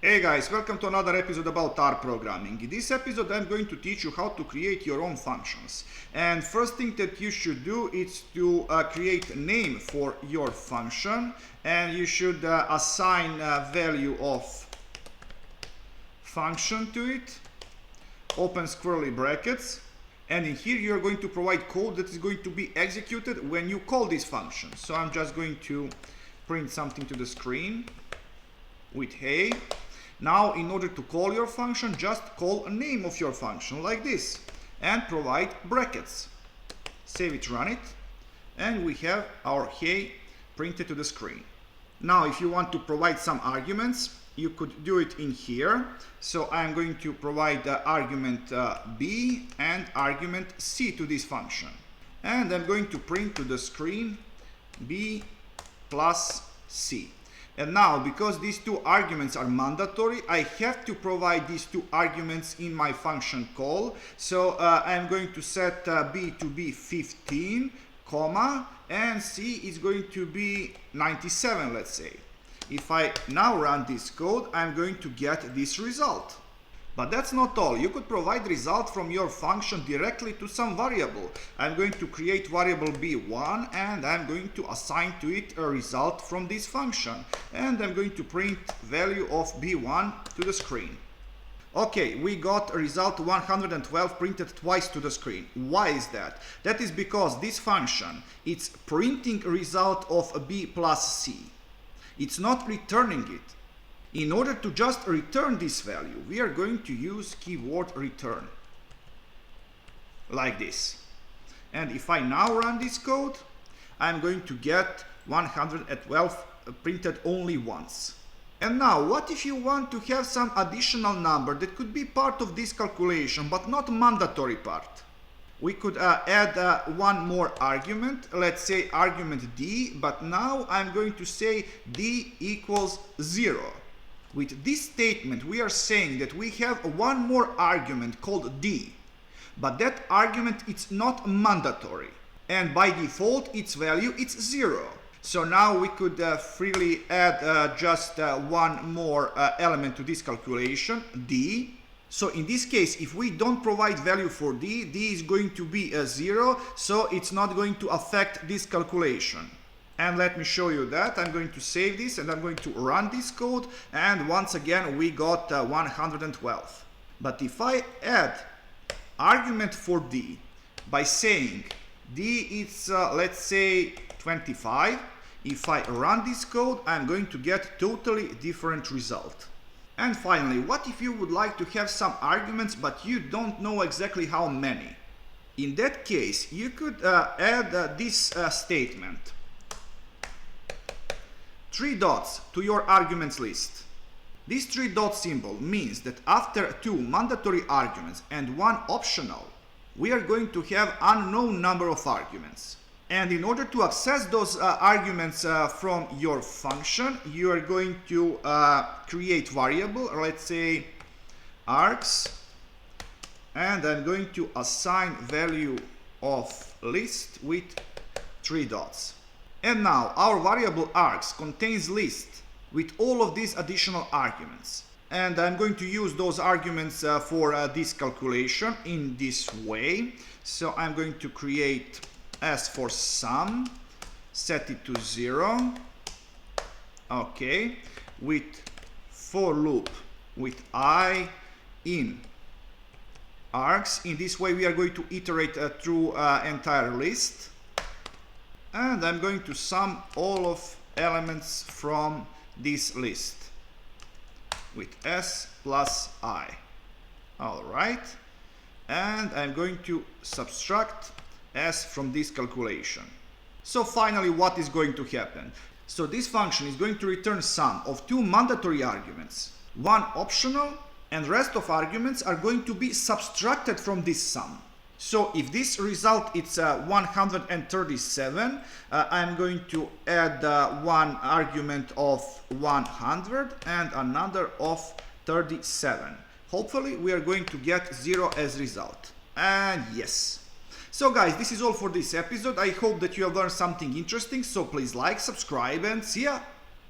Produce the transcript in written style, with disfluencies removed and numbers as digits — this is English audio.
Hey guys, welcome to another episode about R programming. In this episode I'm going to teach you how to create your own functions. And first thing that you should do is to create a name for your function, and you should assign a value of function to it, open curly brackets, and in here you're going to provide code that is going to be executed when you call this function. So I'm just going to print something to the screen with hey. Now, in order to call your function, just call a name of your function like this and provide brackets. Save it, run it, and we have our hey printed to the screen. Now, if you want to provide some arguments, you could do it in here. So I'm going to provide argument b and argument c to this function. And I'm going to print to the screen b plus c. And now, because these two arguments are mandatory, I have to provide these two arguments in my function call. So I'm going to set b to be 15, comma, and c is going to be 97, let's say. If I now run this code, I'm going to get this result. But that's not all. You could provide result from your function directly to some variable. I'm going to create variable b1 and I'm going to assign to it a result from this function. And I'm going to print value of b1 to the screen. Okay, we got a result 112 printed twice to the screen. Why is that? That is because this function, it's printing a result of b plus c. It's not returning it. In order to just return this value, we are going to use keyword return, like this. And if I now run this code, I'm going to get 112 printed only once. And now, what if you want to have some additional number that could be part of this calculation, but not mandatory part? We could add one more argument, let's say argument d, but now I'm going to say d equals 0. With this statement, we are saying that we have one more argument called d, but that argument it's not mandatory, and by default its value it's 0. So now we could freely add just one more element to this calculation, d. So in this case, if we don't provide value for d, d is going to be a 0, so it's not going to affect this calculation. And let me show you that. I'm going to save this and I'm going to run this code, and once again we got 112. But if I add argument for d by saying d is let's say 25, if I run this code I'm going to get totally different result. And finally, what if you would like to have some arguments but you don't know exactly how many? In that case you could add this statement. 3 dots to your arguments list. This 3 dot symbol means that after 2 mandatory arguments and 1 optional, we are going to have unknown number of arguments. And in order to access those arguments from your function, you are going to create variable, let's say args, and I'm going to assign value of list with 3 dots. And now our variable args contains list with all of these additional arguments. And I'm going to use those arguments for this calculation in this way. So I'm going to create as for sum, set it to 0. Okay, with for loop with I in args. In this way we are going to iterate through entire list. And I'm going to sum all of elements from this list with s plus I. Alright. And I'm going to subtract s from this calculation. So finally, what is going to happen? So this function is going to return sum of 2 mandatory arguments, 1 optional, and rest of arguments are going to be subtracted from this sum. So if this result is 137, I'm going to add one argument of 100 and another of 37. Hopefully we are going to get 0 as result. And yes. So guys, this is all for this episode. I hope that you have learned something interesting. So please like, subscribe, and see ya!